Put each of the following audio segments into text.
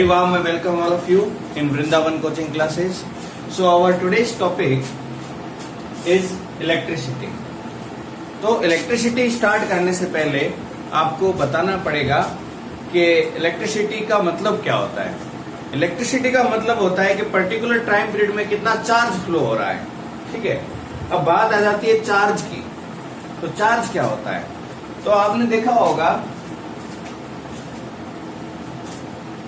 warm welcome all of you in Vrindavan coaching classes. So our today's topic is electricity. तो electricity start करने से पहले आपको बताना पड़ेगा कि इलेक्ट्रिसिटी का मतलब क्या होता है। इलेक्ट्रिसिटी का मतलब होता है कि पर्टिकुलर टाइम पीरियड में कितना चार्ज फ्लो हो रहा है। ठीक है, अब बात आ जाती है चार्ज की। तो चार्ज क्या होता है? तो आपने देखा होगा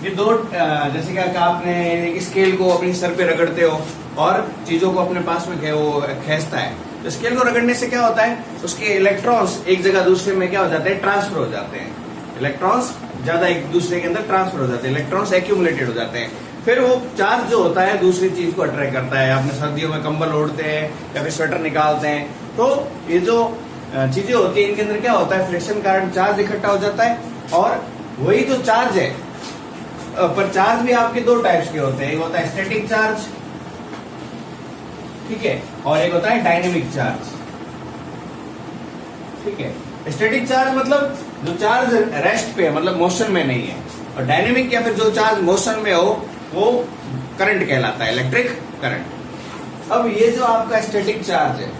ये दो जैसे कि आपने स्केल को अपनी सर पे रगड़ते हो और चीजों को अपने पास में वो खींचता है। तो स्केल को रगड़ने से क्या होता है, उसके इलेक्ट्रॉन्स एक जगह दूसरे में क्या हो जाते हैं, ट्रांसफर हो जाते हैं। इलेक्ट्रॉन्स ज्यादा एक दूसरे के अंदर ट्रांसफर हो जाते हैं, इलेक्ट्रॉन्स एक्यूमुलेटेड हो जाते हैं। फिर वो चार्ज जो होता है दूसरी चीज को अट्रैक्ट करता है। आपने सर्दियों में कंबल ओढ़ते हैं या फिर स्वेटर निकालते हैं, तो ये जो चीजें होती है इनके अंदर क्या होता है, फ्रिक्शन के कारण चार्ज इकट्ठा हो जाता है। और वही जो चार्ज है, पर चार्ज भी आपके दो टाइप्स के होते हैं, एक होता है स्टैटिक चार्ज, ठीक है, और एक होता है डायनेमिक चार्ज। ठीक है, स्टैटिक चार्ज मतलब जो चार्ज रेस्ट पे है, मतलब मोशन में नहीं है। और डायनेमिक या फिर जो चार्ज मोशन में हो वो करंट कहलाता है, इलेक्ट्रिक करंट। अब ये जो आपका स्टैटिक चार्ज है,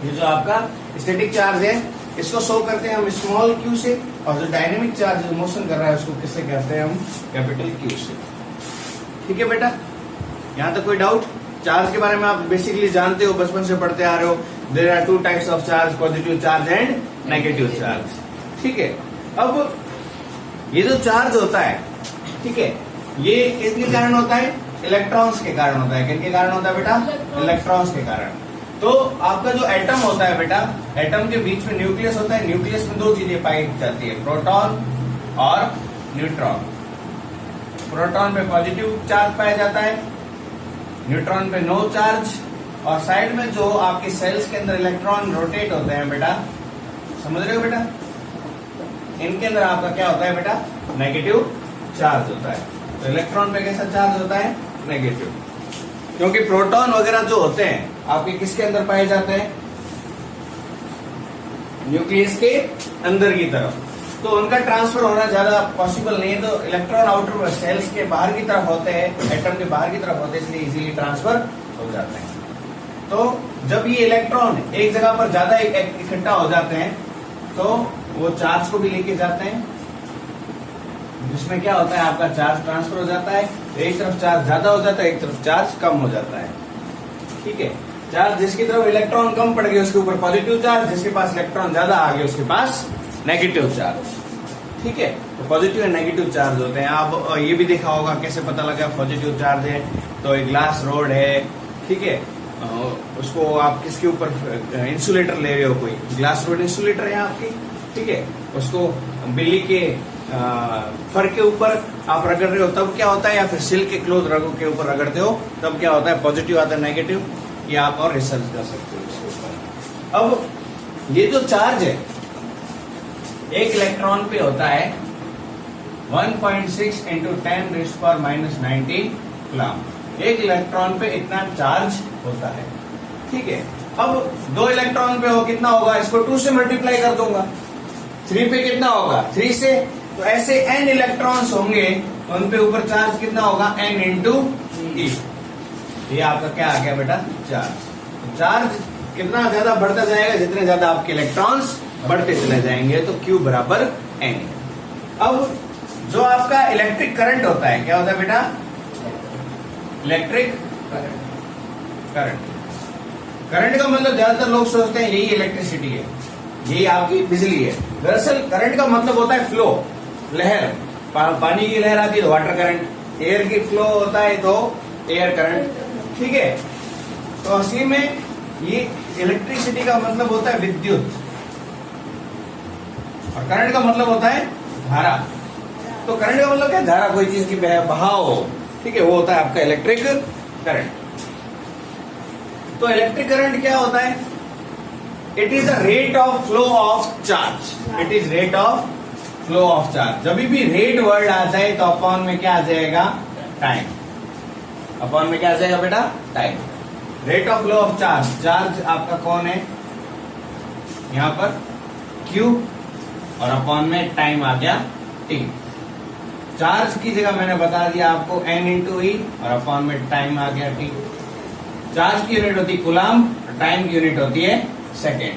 ये जो आपका स्टैटिक चार्ज है, इसको शो करते हैं हम स्मॉल क्यू से। और जो डायनेमिक चार्ज जो मोशन कर रहा है उसको किससे कहते हैं हम, कैपिटल क्यू से। ठीक है बेटा, यहां तक कोई डाउट? चार्ज के बारे में आप बेसिकली जानते हो, बचपन से पढ़ते आ रहे हो। There are two types of charge, positive charge and negative charge. ठीक है, अब ये जो चार्ज होता है, ठीक है, ये किसके कारण होता है, इलेक्ट्रॉन्स के कारण होता है। किसके कारण होता है बेटा, इलेक्ट्रॉन्स के कारण। तो आपका जो एटम होता है बेटा, एटम के बीच में न्यूक्लियस होता है। न्यूक्लियस में दो चीजें पाई जाती है, प्रोटॉन और न्यूट्रॉन। प्रोटॉन पे पॉजिटिव चार्ज पाया जाता है, न्यूट्रॉन पे नो चार्ज। और साइड में जो आपके सेल्स के अंदर इलेक्ट्रॉन रोटेट होते हैं बेटा, समझ रहे हो बेटा, इनके अंदर आपका क्या होता है बेटा, नेगेटिव चार्ज होता है। तो इलेक्ट्रॉन पे कैसा चार्ज होता है, नेगेटिव। क्योंकि प्रोटॉन वगैरह जो होते हैं आपके किसके अंदर पाए जाते हैं, न्यूक्लियस के अंदर की तरफ। तो उनका ट्रांसफर होना ज्यादा पॉसिबल नहीं है। तो इलेक्ट्रॉन आउटर सेल्स के बाहर की तरफ होते हैं, एटम के बाहर की तरफ होते हैं, इसलिए इजीली ट्रांसफर हो जाते हैं। तो जब ये इलेक्ट्रॉन एक जगह पर ज्यादा इकट्ठा हो जाते हैं तो वो चार्ज को भी लेके जाते हैं, जिसमें क्या होता है, आपका चार्ज ट्रांसफर हो जाता है। एक तरफ चार्ज ज्यादा हो जाता है, एक तरफ चार्ज कम हो जाता है। ठीक है, चार्ज जिसकी तरफ इलेक्ट्रॉन कम पड़ गए उसके ऊपर पॉजिटिव चार्ज, जिसके पास इलेक्ट्रॉन ज्यादा आ गए उसके पास नेगेटिव चार्ज। ठीक है, तो पॉजिटिव एंड नेगेटिव चार्ज होते हैं। आप ये भी देखा होगा कैसे पता लगा पॉजिटिव चार्ज है, तो एक ग्लास रोड है, ठीक है, उसको आप किसके ऊपर इंसुलेटर ले रहे हो, कोई ग्लास रोड इंसुलेटर है आपकी, ठीक है, उसको बिल्ली के फर के ऊपर आप रगड़ रहे हो तब क्या होता है, या फिर सिल्क के क्लोथ के ऊपर रगड़ते हो तब क्या होता है, पॉजिटिव आता है, नेगेटिव। ये आप और रिसर्च कर सकते हो इसके ऊपर। अब ये जो चार्ज है एक इलेक्ट्रॉन पे होता है 1.6 इंटू 10⁻⁻19 कूलम। एक इलेक्ट्रॉन पे इतना चार्ज होता है। ठीक है, अब दो इलेक्ट्रॉन पे हो कितना होगा, इसको 2 से मल्टीप्लाई कर दूंगा। 3 पे कितना होगा, 3 से। तो ऐसे n इलेक्ट्रॉन्स होंगे तो उन पे ऊपर चार्ज कितना होगा, n इंटू ई। ये आपका क्या आ गया बेटा, चार्ज। चार्ज कितना ज्यादा बढ़ता जाएगा, जितने ज्यादा आपके इलेक्ट्रॉन्स बढ़ते चले जाएंगे, तो Q बराबर n। अब जो आपका इलेक्ट्रिक करंट होता है, क्या होता है बेटा, इलेक्ट्रिक करंट। करंट का मतलब ज्यादातर लोग सोचते हैं यही इलेक्ट्रिसिटी है, यही आपकी बिजली है। दरअसल करंट का मतलब होता है फ्लो, लहर। पानी की लहर आती है तो वाटर करंट, एयर की फ्लो होता है तो एयर करंट। ठीक है, तो असली में ये इलेक्ट्रिसिटी का मतलब होता है विद्युत, और करंट का मतलब होता है धारा। तो करंट का मतलब क्या है, धारा, कोई चीज की बहाव। ठीक है, वो होता है आपका इलेक्ट्रिक करंट। तो इलेक्ट्रिक करंट क्या होता है, it is the rate of flow of charge. It is rate of flow of charge. जब भी रेट वर्ड आ जाए तो अपॉन में क्या आ जाएगा, टाइम। अपॉन में क्या आ जाएगा बेटा, time. Rate of flow of charge, charge आपका कौन है यहां पर, Q, और अपॉन में टाइम आ गया T। चार्ज की जगह मैंने बता दिया आपको n इंटू ई और अपॉन में टाइम आ गया t। चार्ज की यूनिट होती है कूलम, टाइम की यूनिट होती है सेकेंड।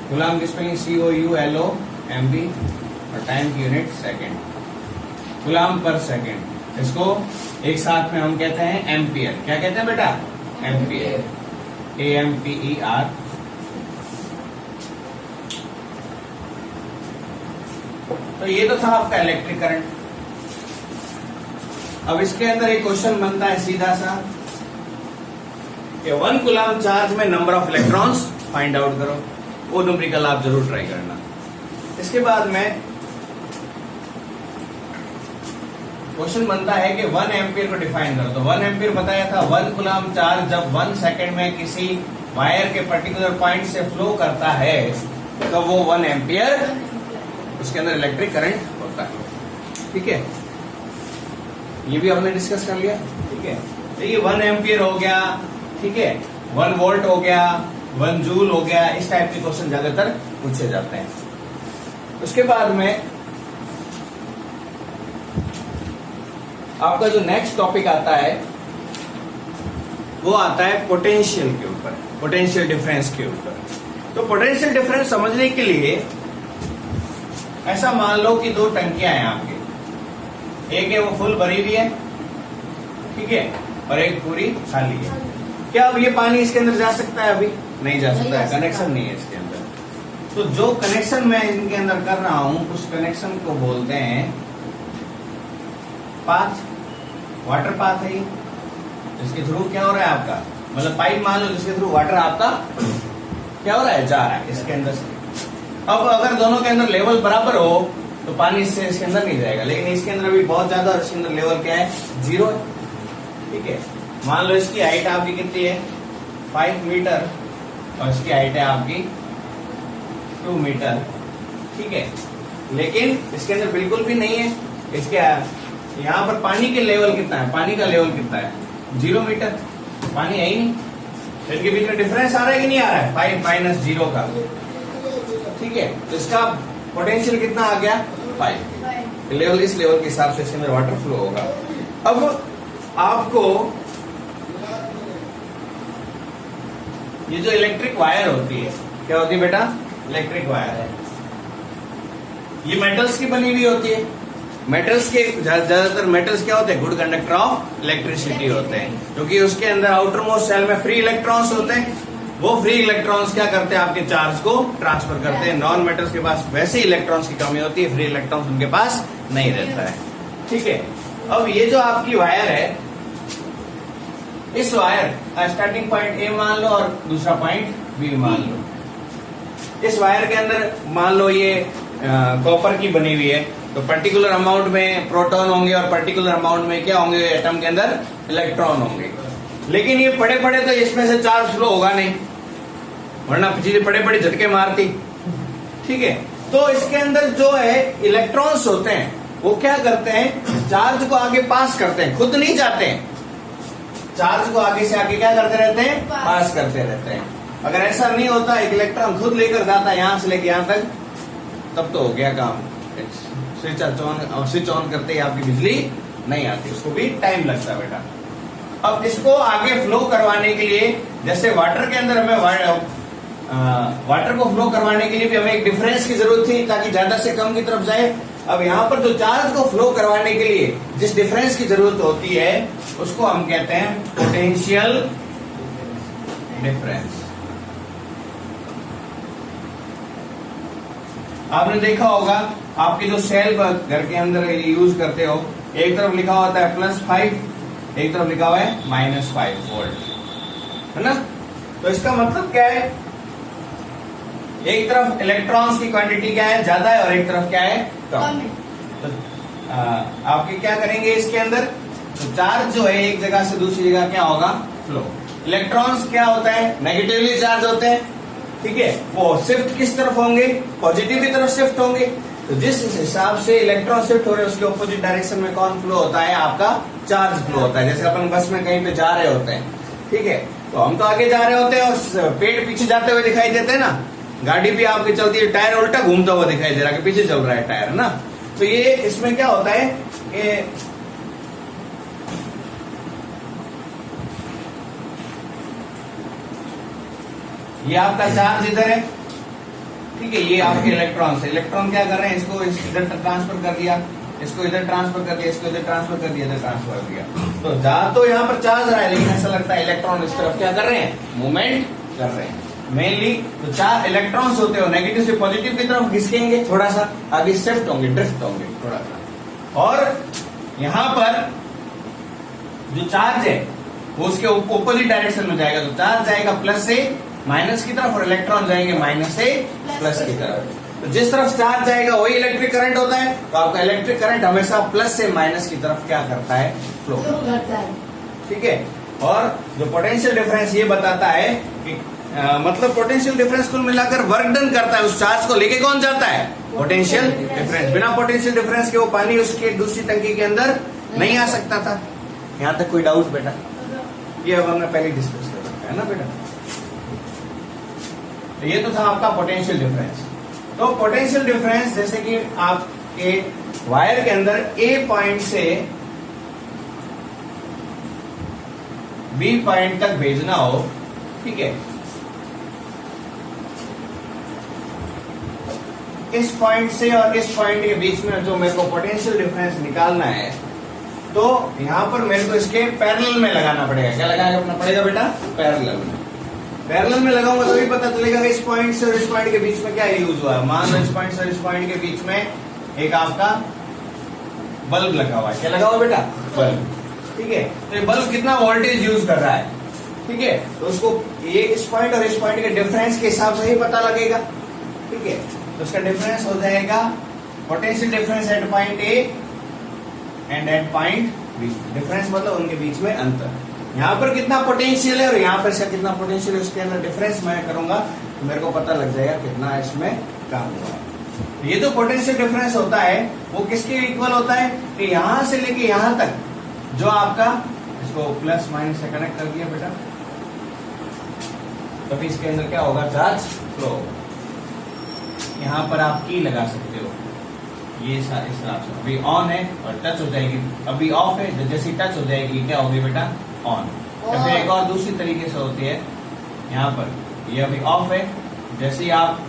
कूलम की स्पेलिंग COULOMB और टाइम की unit second, coulomb per second. इसको एक साथ में हम कहते हैं एम्पियर। क्या कहते हैं बेटा? Ampere, AMPER। तो ये तो था आपका इलेक्ट्रिक करंट। अब इसके अंदर एक क्वेश्चन बनता है सीधा सा कि 1 कूलम चार्ज में number of electrons find out करो। वो न्यूमेरिकल आप जरूर ट्राई करना। इसके बाद में क्वेश्चन बनता है कि 1 एम्पियर को डिफाइन करो। तो 1 एम्पियर बताया था, 1 कूलम चार्ज जब 1 सेकेंड में किसी वायर के पर्टिकुलर पॉइंट से फ्लो करता है तो वो 1 एम्पियर उसके अंदर इलेक्ट्रिक करंट होता है। ठीक है, ये भी हमने डिस्कस कर लिया। ठीक है, तो ये 1 एम्पियर हो गया। ठीक है, 1 वोल्ट हो गया, 1 जूल हो गया। इस टाइप के क्वेश्चन ज्यादातर पूछे जाते हैं। उसके बाद में आपका जो नेक्स्ट टॉपिक आता है वो आता है पोटेंशियल के ऊपर, पोटेंशियल डिफरेंस के ऊपर। तो पोटेंशियल डिफरेंस समझने के लिए ऐसा मान लो कि 2 टंकियां हैं आपके, एक है वो फुल भरी हुई है, ठीक है, और एक पूरी खाली है। क्या अब ये पानी इसके अंदर जा सकता है? अभी नहीं जा सकता है, कनेक्शन नहीं है इसके अंदर। तो जो कनेक्शन मैं इनके अंदर कर रहा हूं उस कनेक्शन को बोलते हैं पाथ, वाटर पाथ है ये। इसके थ्रू क्या हो रहा है आपका, मतलब पाइप मान लो जिसके थ्रू वाटर आपका क्या हो रहा है, जा रहा है इसके अंदर से। अब अगर दोनों के अंदर लेवल बराबर हो तो पानी इससे इसके अंदर नहीं जाएगा, लेकिन इसके अंदर अभी बहुत ज्यादा, इसके अंदर लेवल क्या है, 0 है। ठीक है, मान लो इसकी हाइट आपकी कितनी है, 5 मीटर और इसकी हाइट है आपकी 2 मीटर। ठीक है, लेकिन इसके अंदर बिल्कुल भी नहीं है। इसके यहाँ पर पानी के लेवल कितना है, पानी का लेवल कितना है, 0 मीटर, पानी है ही नहीं। इनके बीच में डिफरेंस आ रहा है कि नहीं आ रहा है, 5 माइनस 0 का। ठीक है, तो इसका पोटेंशियल कितना आ गया, 5 लेवल। इस लेवल के हिसाब से इसके अंदर वाटर फ्लो होगा। अब आपको ये जो इलेक्ट्रिक वायर होती है, क्या होती है बेटा, इलेक्ट्रिक वायर है, ये मेटल्स की बनी हुई होती है। मेटल्स के ज्यादातर मेटल्स क्या होते हैं, गुड कंडक्टर ऑफ इलेक्ट्रिसिटी होते हैं, क्योंकि उसके अंदर आउटर मोस्ट सेल में फ्री इलेक्ट्रॉन्स होते हैं। वो फ्री इलेक्ट्रॉन्स क्या करते हैं, आपके चार्ज को ट्रांसफर करते हैं। नॉन मेटल्स के पास वैसे ही इलेक्ट्रॉन्स की कमी होती है, फ्री इलेक्ट्रॉन्स उनके पास नहीं रहता है। ठीक है, अब ये जो आपकी वायर है, इस वायर का स्टार्टिंग पॉइंट ए मान लो और दूसरा पॉइंट बी मान लो। इस वायर के अंदर मान लो ये कॉपर की बनी हुई है, तो पर्टिकुलर अमाउंट में प्रोटॉन होंगे और पर्टिकुलर अमाउंट में क्या होंगे, एटम के अंदर इलेक्ट्रॉन होंगे। लेकिन ये पड़े पड़े तो इसमें से चार्ज फ्लो होगा नहीं, वरना चीजें पड़े पड़े झटके मारती। ठीक है, तो इसके अंदर जो है इलेक्ट्रॉन्स होते हैं वो क्या करते हैं, चार्ज को आगे पास करते हैं, खुद नहीं जाते हैं, चार्ज को आगे से आगे क्या करते रहते हैं, पास करते रहते हैं। अगर ऐसा नहीं होता, एक इलेक्ट्रॉन खुद लेकर जाता है यहां से लेके यहां तक, तब तो हो गया काम। स्विच ऑन करते ही आपकी बिजली नहीं आती, उसको भी टाइम लगता है बेटा। अब इसको आगे फ्लो करवाने के लिए, जैसे वाटर के अंदर हमें वाटर को फ्लो करवाने के लिए भी हमें एक डिफरेंस की जरूरत थी ताकि ज्यादा से कम की तरफ जाए। अब यहाँ पर जो चार्ज को फ्लो करवाने के लिए जिस डिफरेंस की जरूरत होती है उसको हम कहते हैं पोटेंशियल डिफरेंस। आपने देखा होगा आपके जो सेल घर के अंदर यूज करते हो, एक तरफ लिखा होता है +5, एक तरफ लिखा हुआ है -5 वोल्ट, है ना। तो इसका मतलब क्या है, एक तरफ इलेक्ट्रॉन्स की क्वांटिटी क्या है, ज्यादा है, और एक तरफ क्या है, कम। तो आपके क्या करेंगे इसके अंदर, तो चार्ज जो है एक जगह से दूसरी जगह क्या होगा, फ्लो। इलेक्ट्रॉन्स क्या होता है, नेगेटिवली चार्ज होते हैं। ठीक है, वो शिफ्ट किस तरफ होंगे, पॉजिटिव की तरफ शिफ्ट होंगे। तो जिस हिसाब से इलेक्ट्रॉन शिफ्ट हो रहे हैं उसके ऑपोजिट डायरेक्शन में कौन फ्लो होता है, आपका चार्ज फ्लो होता है। जैसे अपन बस में कहीं पे जा रहे होते हैं, ठीक है, तो हम तो आगे जा रहे होते हैं और पेड़ पीछे जाते हुए दिखाई देते हैं ना। गाड़ी भी आपकी चलती है, टायर उल्टा घूमता हुआ दिखाई दे रहा है कि पीछे चल रहा है टायर, ना। तो ये इसमें क्या होता है, ये आपका चार्ज इधर है, ठीक है, ये आपके इलेक्ट्रॉन से, इलेक्ट्रॉन क्या कर रहे हैं, इसको इधर ट्रांसफर कर दिया, इसको इधर ट्रांसफर कर दिया, इसको इधर ट्रांसफर कर दिया, इधर ट्रांसफर कर दिया। तो जा तो यहाँ पर चार्ज रहा है, लेकिन ऐसा लगता है इलेक्ट्रॉन इस तरफ क्या कर रहे हैं, मूवमेंट कर रहे हैं मेनली। तो चार इलेक्ट्रॉन्स होते हो नेगेटिव से पॉजिटिव की तरफ घिसकेंगे, थोड़ा सा आगे शिफ्ट होंगे, ड्रिफ्ट होंगे थोड़ा सा। और यहाँ पर जो चार्ज है वो उसके ऑपोजिट डायरेक्शन में जाएगा, तो चार्ज जाएगा प्लस से माइनस की तरफ और इलेक्ट्रॉन जाएंगे माइनस से प्लस की तरफ। तो जिस तरफ चार्ज जाएगा वही इलेक्ट्रिक करंट होता है, तो आपका इलेक्ट्रिक करंट हमेशा प्लस से माइनस की तरफ क्या करता है, फ्लो करता है, ठीक है। और जो पोटेंशियल डिफरेंस ये बताता है कि मतलब पोटेंशियल डिफरेंस कुल मिलाकर वर्क डन करता है, उस चार्ज को लेके कौन जाता है, पोटेंशियल डिफरेंस। बिना पोटेंशियल डिफरेंस के वो पानी उसके दूसरी टंकी के अंदर नहीं आ सकता था। यहाँ तक कोई डाउट बेटा? ये अब हमने पहले डिस्कस कर रखा है ना बेटा। तो ये तो था आपका पोटेंशियल डिफरेंस। तो पोटेंशियल डिफरेंस जैसे कि आपके वायर के अंदर ए पॉइंट से बी पॉइंट तक भेजना हो, ठीक है, इस पॉइंट से और इस पॉइंट के बीच में जो मेरे को पोटेंशियल डिफरेंस निकालना है, तो यहां पर मेरे को इसके पैरेलल में लगाना पड़ेगा। क्या लगाना पड़ेगा बेटा? पैरेलल में। पैरेलल में लगाऊंगा तभी पता चलेगा कि इस पॉइंट से और इस पॉइंट के बीच में क्या यूज हुआ है। मान लो इस पॉइंट से और इस पॉइंट के बीच में एक आपका बल्ब लगा हुआ है। क्या लगा हुआ बेटा? बल्ब, ठीक है। तो ये बल्ब कितना वोल्टेज यूज कर रहा है, ठीक है, तो उसको ये इस पॉइंट और इस पॉइंट के डिफरेंस के हिसाब से ही पता लगेगा, ठीक है। तो उसका डिफरेंस हो जाएगा potential difference at point A and at point B. Difference मतलब उनके बीच में अंतर। यहाँ पर कितना पोटेंशियल है और यहाँ पर कितना पोटेंशियल है, उसके अंदर डिफरेंस मैं करूंगा तो मेरे को पता लग जाएगा कितना इसमें काम हुआ है। ये जो पोटेंशियल डिफरेंस होता है वो किसके इक्वल होता है कि यहां से लेके यहां तक जो आपका, इसको प्लस माइनस से कनेक्ट कर दिया बेटा, तो फिर इसके अंदर क्या होगा, चार्ज फ्लो होगा। यहाँ पर आप की लगा सकते हो, ये इस तरह से अभी ऑन है और टच हो जाएगी, अभी ऑफ है, जैसे टच हो जाएगी क्या होगी बेटा, ऑन। या फिर एक और दूसरी तरीके से होती है, यहाँ पर ये अभी ऑफ है, जैसे ही आप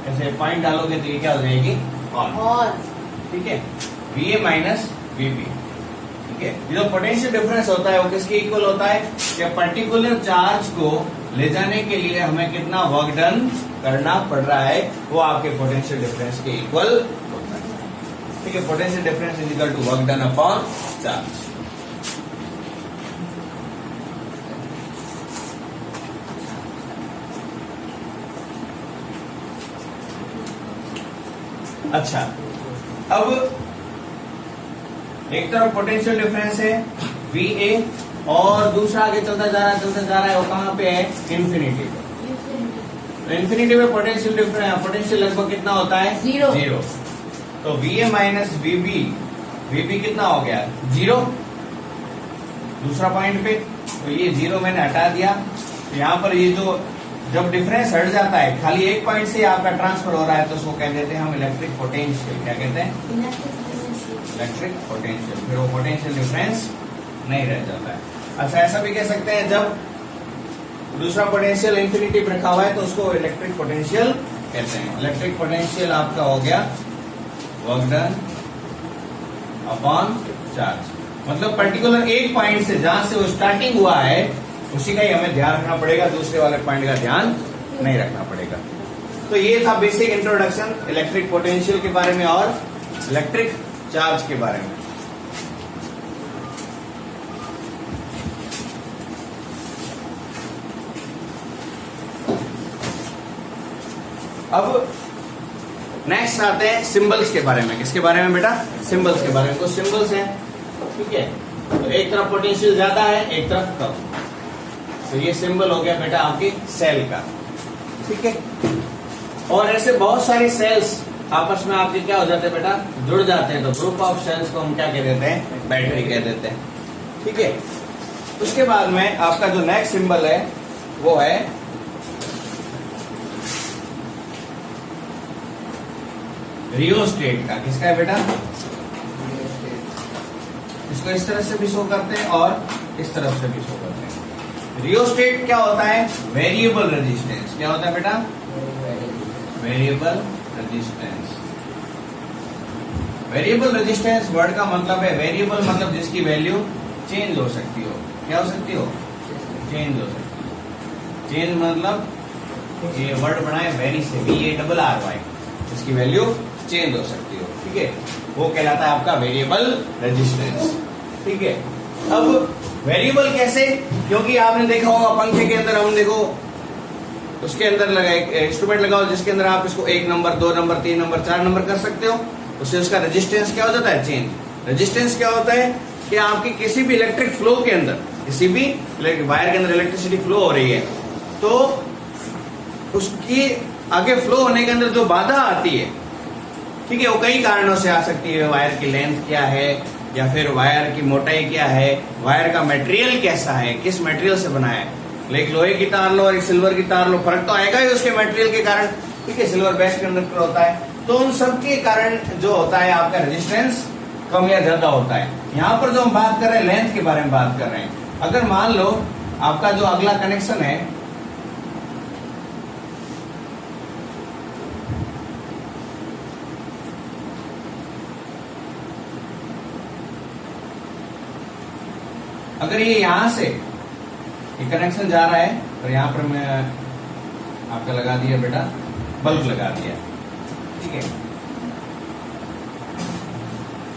ऐसे पॉइंट डालोगे तो ये क्या हो जाएगी, ऑन, ठीक है। VA माइनस VB, ठीक है। ये जो पोटेंशियल डिफरेंस होता है वो किसके इक्वल होता है कि पर्टिकुलर चार्ज को ले जाने के लिए हमें कितना वर्क डन करना पड़ रहा है, वो आपके पोटेंशियल डिफरेंस के इक्वल होता है, ठीक है। Potential difference is equal to work done upon charge. अच्छा, अब एक तरफ पोटेंशियल डिफरेंस है VA और दूसरा आगे चलता जा रहा है, वो कहाँ पे है, इन्फिनिटी पे। तो इन्फिनिटी में पोटेंशियल डिफरेंस, पोटेंशियल लगभग कितना होता है, जीरो। तो VA माइनस VB कितना हो गया, जीरो, दूसरा पॉइंट पे। तो ये जीरो मैंने हटा दिया। तो यहाँ पर ये जो जब डिफरेंस हट जाता है, खाली एक पॉइंट से आपका ट्रांसफर हो रहा है, तो उसको कह देते हैं हम इलेक्ट्रिक पोटेंशियल। क्या कहते हैं, इलेक्ट्रिक पोटेंशियल। फिर वो पोटेंशियल डिफरेंस नहीं रह जाता है। अच्छा, ऐसा भी कह सकते हैं जब दूसरा पोटेंशियल इंफिनिटी पे रखा हुआ है तो उसको इलेक्ट्रिक पोटेंशियल कहते हैं। इलेक्ट्रिक पोटेंशियल आपका हो गया वर्क डन अपॉन चार्ज। मतलब पर्टिकुलर एक पॉइंट से जहां से वो स्टार्टिंग हुआ है उसी का ही हमें ध्यान रखना पड़ेगा, दूसरे वाले पॉइंट का ध्यान नहीं रखना पड़ेगा। तो ये था बेसिक इंट्रोडक्शन इलेक्ट्रिक पोटेंशियल के बारे में और इलेक्ट्रिक चार्ज के बारे में। अब नेक्स्ट आते हैं सिंबल्स के बारे में। किसके बारे में बेटा, सिंबल्स के बारे में। कुछ सिंबल्स हैं, ठीक है। तो एक तरफ पोटेंशियल ज्यादा है, एक तरफ कम। तो ये सिंबल हो गया बेटा आपकी सेल का, ठीक है। और ऐसे बहुत सारे सेल्स आपस में आपके क्या हो जाते हैं बेटा, जुड़ जाते हैं। तो ग्रुप ऑफ सेल्स को हम क्या कह देते हैं, बैटरी कह देते हैं, ठीक है। उसके बाद में आपका जो नेक्स्ट सिंबल है वो है रियोस्टेट का। किसका है बेटा, इसको इस तरह से भी शो करते हैं और इस तरफ से भी शो करते हैं। रियोस्टेट क्या होता है? Variable resistance. क्या होता है बेटा? Variable resistance. Variable resistance word का मतलब है, वेरिएबल मतलब जिसकी वैल्यू चेंज हो सकती हो। क्या हो सकती हो? चेंज हो सकती हो। चेंज मतलब ये वर्ड बना है वेरी से, VARRY, जिसकी वैल्यू चेंज हो सकती हो। ठीक है, वो कहलाता है आपका वेरिएबल रेजिस्टेंस। ठीक है, अब वेरिएबल कैसे? क्योंकि आपने देखा होगा पंखे के अंदर, हम देखो उसके अंदर लगा एक इंस्ट्रूमेंट लगाओ जिसके अंदर आप इसको 1 नंबर 2 नंबर 3 नंबर 4 नंबर कर सकते हो। उससे उसका रेजिस्टेंस क्या हो जाता है? चेंज। रेजिस्टेंस क्या होता है कि आपकी किसी भी इलेक्ट्रिक फ्लो के अंदर, किसी भी वायर के अंदर इलेक्ट्रिसिटी फ्लो हो रही है, तो उसकी आगे फ्लो होने के अंदर जो बाधा आती है, ठीक है, वो कई कारणों से आ सकती है। वायर की लेंथ क्या है, या फिर वायर की मोटाई क्या है, वायर का मटेरियल कैसा है, किस मटेरियल से बना है। लाइक लोहे की तार लो और एक सिल्वर की तार लो, फर्क तो आएगा ही उसके मटेरियल के कारण। ठीक है, सिल्वर बेस्ट कंडक्टर होता है, तो उन सब के कारण जो होता है आपका रेजिस्टेंस कम या ज्यादा होता है। यहाँ पर जो हम बात कर रहे हैं लेंथ के बारे में बात कर रहे हैं। अगर मान लो आपका जो अगला कनेक्शन है, अगर ये यहां से ये कनेक्शन जा रहा है और यहां पर मैं आपका लगा दिया बेटा बल्ब लगा दिया। ठीक है,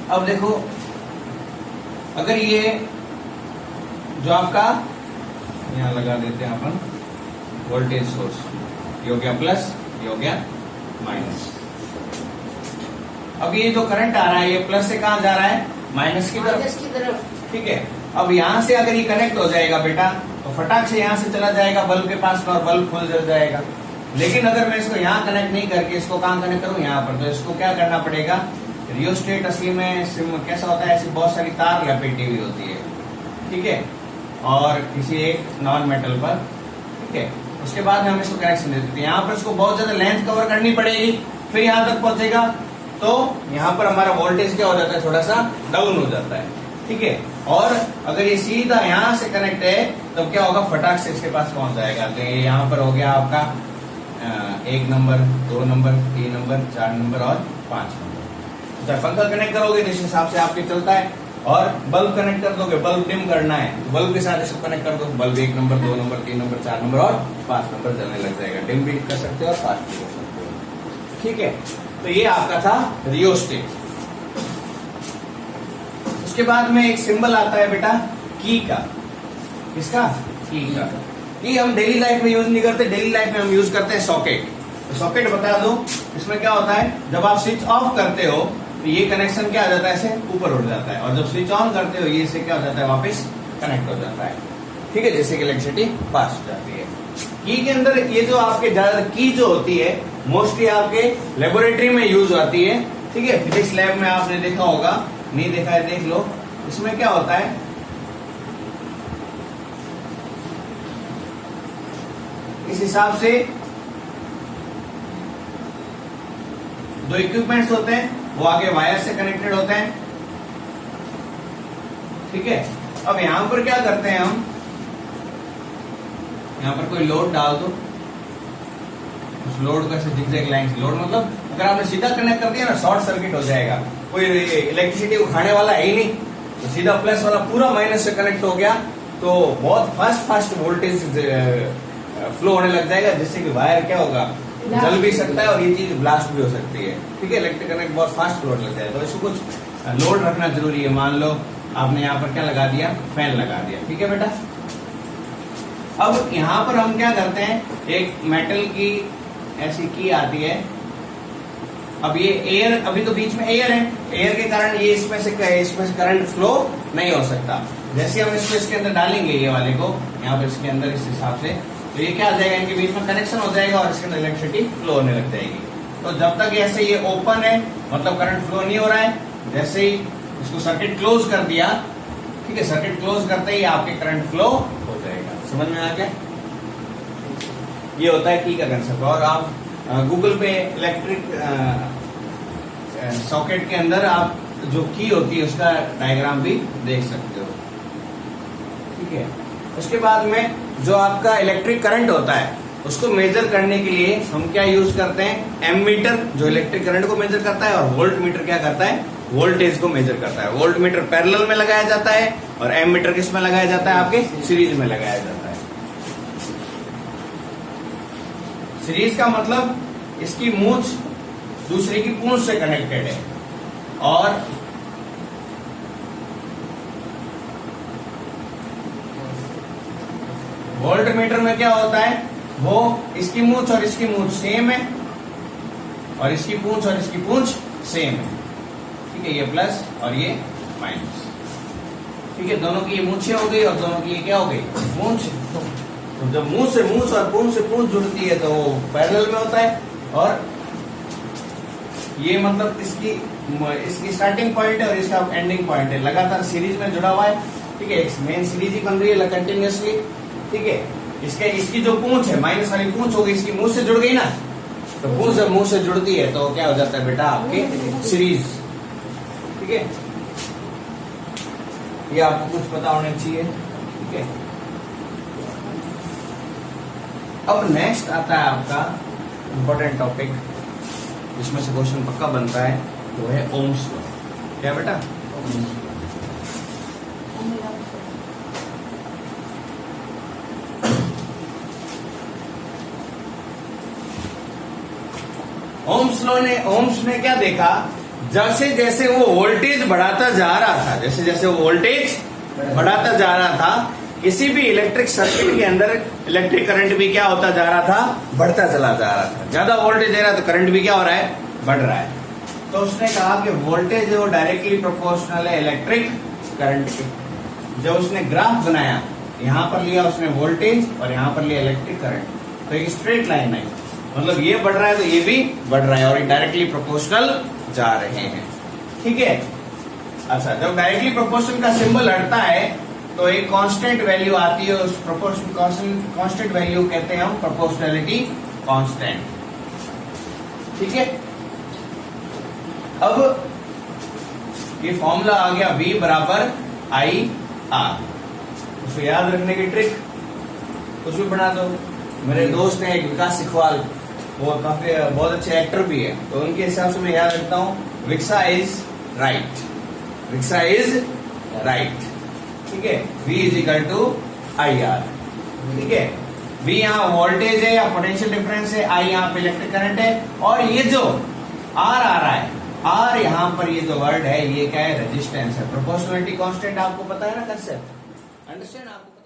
अब देखो अगर ये जो आपका यहां लगा देते हैं अपन वोल्टेज सोर्स, ये हो गया प्लस, ये हो गया माइनस। अब ये जो करंट आ रहा है ये प्लस से कहां जा रहा है? माइनस की तरफ। ठीक है, अब यहां से अगर ये कनेक्ट हो जाएगा बेटा तो फटाक से यहां से चला जाएगा बल्ब के पास में और बल्ब खुल जल जाएगा। लेकिन अगर मैं इसको यहां कनेक्ट नहीं करके इसको कहां कनेक्ट करूं? यहां पर, तो इसको क्या करना पड़ेगा? रियोस्टेट असली में कैसा होता है, ऐसी बहुत सारी तार लपेटी हुई होती है। ठीक है, और किसी एक नॉन मेटल पर। ठीक है, उसके बाद हम इसको कनेक्शन देते हैं। यहाँ पर इसको बहुत ज्यादा लेंथ कवर करनी पड़ेगी, फिर यहां तक पहुंचेगा, तो यहाँ पर हमारा वोल्टेज क्या हो जाता है? थोड़ा सा डाउन हो जाता है। ठीक है, और अगर ये सीधा यहां से कनेक्ट है तो क्या होगा? फटाक से इसके पास पहुंच जाएगा। तो ये यहाँ पर हो गया आपका 1 नंबर 2 नंबर 3 नंबर 4 नंबर और 5 नंबर। जब पंखा कनेक्ट करोगे तो इस हिसाब से आपके चलता है, और बल्ब कनेक्ट कर दोगे, बल्ब डिम करना है तो बल्ब के साथ इसको कनेक्ट कर दो, bulb 1 number 2 number 3 number 4 number और 5 नंबर जलने लग जाएगा। डिम भी कर सकते हो और फास्ट भी कर सकते हो। ठीक है, तो ये आपका था रियोस्टेट। उसके बाद में एक सिंबल आता है बेटा की का। किसका? की का। की हम डेली लाइफ में यूज नहीं करते, डेली लाइफ में हम यूज करते हैं सॉकेट। तो सॉकेट बता दो, इसमें क्या होता है? जब आप स्विच ऑफ करते हो तो ये कनेक्शन क्या हो जाता है? ऐसे ऊपर उठ जाता है, और जब स्विच ऑन करते हो ये इससे क्या हो जाता है? वापस कनेक्ट हो जाता है। ठीक है, जैसे कि इलेक्ट्रिसिटी पास हो जाती है। की के अंदर ये जो आपके ज्यादातर की जो होती है मोस्टली आपके लेबोरेटरी में यूज आती है। ठीक है, फिजिक्स लैब में आपने देखा होगा, नहीं देखा है देख लो। इसमें क्या होता है? इस हिसाब से दो इक्विपमेंट्स होते हैं, वो आगे वायर से कनेक्टेड होते हैं। ठीक है, अब यहां पर क्या करते हैं हम? यहां पर कोई लोड डाल दो, उस लोड को ऐसे जिगजैग लाइन से, लोड मतलब अगर आपने सीधा कनेक्ट कर दिया ना शॉर्ट सर्किट हो जाएगा, कोई इलेक्ट्रिसिटी उठाने वाला है ही नहीं, तो सीधा प्लस वाला पूरा माइनस से कनेक्ट हो गया तो बहुत फास्ट वोल्टेज फ्लो होने लग जाएगा, जिससे कि वायर क्या होगा? जल भी सकता है और ये चीज ब्लास्ट भी हो सकती है। ठीक है, इलेक्ट्रिक करंट बहुत फास्ट फ्लो लग जाएगा, तो इसको कुछ लोड रखना जरूरी है। मान लो आपने यहाँ पर क्या लगा दिया? फैन लगा दिया। ठीक है बेटा, अब यहाँ पर हम क्या करते हैं? एक मेटल की ऐसी की आती है। अब ये एयर, अभी तो बीच में एयर है, एयर के कारण ये इसमें से करंट फ्लो नहीं हो सकता। जैसे हम इसको इसके अंदर डालेंगे, ये वाले को यहाँ पर इसके अंदर, इस हिसाब से तो ये क्या आ जाएगा? इनके बीच में कनेक्शन हो जाएगा और इसके अंदर इलेक्ट्रिसिटी फ्लो होने लग जाएगी। तो जब तक ऐसे ये ओपन है मतलब करंट फ्लो नहीं हो रहा है, जैसे ही इसको सर्किट क्लोज कर दिया, ठीक है, सर्किट क्लोज करते ही आपके करंट फ्लो हो जाएगा। समझ में आ गया? ये होता है की का कंसेप्ट। और आप गूगल पे इलेक्ट्रिक सॉकेट के अंदर आप जो की होती है उसका डायग्राम भी देख सकते हो। ठीक है, उसके बाद में जो आपका इलेक्ट्रिक करंट होता है उसको मेजर करने के लिए हम क्या यूज करते हैं, एमीटर जो इलेक्ट्रिक करंट को मेजर करता है, और वोल्ट मीटर क्या करता है, वोल्टेज को मेजर करता है। वोल्ट मीटर पैरेलल में लगाया जाता है और एमीटर किस में लगाया जाता है, आपके सीरीज में लगाया जाता है। सीरीज का मतलब इसकी मूंछ दूसरे की पूंछ से कनेक्टेड है, और वोल्ट मीटर में क्या होता है, वो इसकी मूंछ और इसकी मूंछ सेम है, और इसकी पूंछ और इसकी पूंछ सेम है। ठीक है, ये प्लस और ये माइनस। ठीक है, दोनों की ये मूंछें हो गई और दोनों की ये क्या हो गई, मूंछ। तो जब मूंछ से मूंछ और पूंछ से पूंछ जुड़ती है तो वो पैरेलल में होता है, और ये मतलब इसकी स्टार्टिंग पॉइंट है और इसका एंडिंग पॉइंट है, लगातार सीरीज में जुड़ा हुआ है। ठीक है, एक मेन सीरीज ही बन रही है कंटिन्यूअसली। ठीक है, इसकी जो पूंछ है, माइनस वाली पूंछ हो गई, इसकी मुंह से जुड़ गई ना, तो पूंछ जब मुंह से जुड़ती है तो क्या हो जाता है बेटा, आपके सीरीज। ठीक है, ये आपको कुछ पता होना चाहिए। ठीक है, अब नेक्स्ट आता है आपका इंपॉर्टेंट टॉपिक, जिसमें से क्वेश्चन पक्का बनता है, वो है ओम्स लॉ। क्या बेटा, ओम्स ने क्या देखा, जैसे जैसे वो वोल्टेज बढ़ाता जा रहा था, जैसे जैसे वो वोल्टेज बढ़ाता जा रहा था, किसी भी इलेक्ट्रिक सर्किट के अंदर इलेक्ट्रिक करंट भी क्या होता जा रहा था, बढ़ता चला जा रहा था। ज्यादा वोल्टेज दे रहा है तो करंट भी क्या हो रहा है, बढ़ रहा है। तो उसने कहा कि वोल्टेज है वो डायरेक्टली प्रोपोर्शनल है इलेक्ट्रिक करंट के। जब उसने ग्राफ बनाया, यहाँ पर लिया उसने वोल्टेज और यहाँ पर लिया इलेक्ट्रिक करंट, तो एक स्ट्रेट लाइन है, मतलब ये बढ़ रहा है तो ये भी बढ़ रहा है, और ये डायरेक्टली प्रोपोर्शनल जा रहे हैं। ठीक है, अच्छा, जब डायरेक्टली प्रोपोर्शनल का सिंबल हटता है तो एक कांस्टेंट वैल्यू आती है, उस प्रोपोर्शन कांस्टेंट वैल्यू कहते हैं हम प्रोपोर्शनैलिटी कांस्टेंट। ठीक है, अब ये फॉर्मूला आ गया V बराबर आई आर। उसको याद रखने की ट्रिक कुछ भी बना दो। मेरे दोस्त हैं एक विकास सिखवाल, वो काफी बहुत अच्छे एक्टर भी है, तो उनके हिसाब से मैं याद रखता हूँ विक्सा इज राइट, विक्सा इज राइट। ठीक है, V is equal to I R. ठीक है, V यहाँ वोल्टेज है या पोटेंशियल डिफरेंस है, I यहाँ पे इलेक्ट्रिक करंट है, और ये जो R आ रहा है, R यहाँ पर ये जो वर्ड है ये क्या है, रेजिस्टेंस है। प्रोपोर्शनलिटी कांस्टेंट आपको पता है ना कंसेप्ट, अंडरस्टैंड आपको।